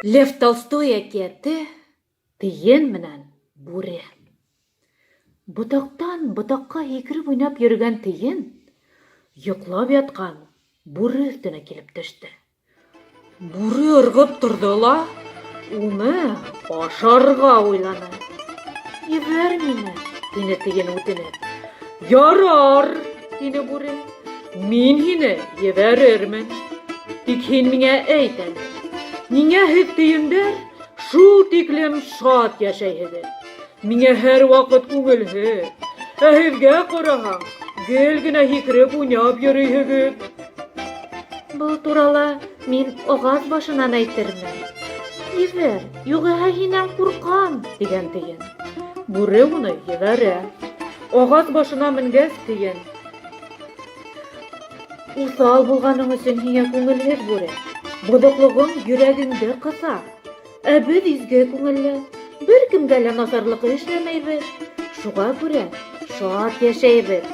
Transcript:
Лев Толстой әкияте тиен менән бүре. Ботактан ботакка һикереп уйнап йөргән тиен йоклап яткан бүре өстенә килеп төште. Бүре ыргып торды ла, уны ашарга уйланы. "Ебәр мине", дине тиен үтенеп. "Ярар", дине бүре. "Мин һине ебәрермен. Тик һин миңа әйт әле. Ниңә һеҙ тиендәр шул тиклем шат йәшәйһегеҙ? Миңә һәр ваҡыт күңелһеҙ, ә һеҙгә ҡараһаң, гел генә һикереп уйнап йөрөйһөгөҙ." "Был турала мин ағас башынан әйтермен. Ебәр, юғиһә һинән ҡурҡам", тигән тиен. Бүре уны ебәрә. Ағас башына менгәс тиен: "Уҫал булғаның өсөн һиңә күңелһеҙ бүре. Боҙоҡлоғоң йөрәгеңде ҡыҫа. Ә беҙ изге күңелле, бер кемгә лә насарлыҡ эшләмәйбеҙ. Шуға күрә шат йәшәйбеҙ.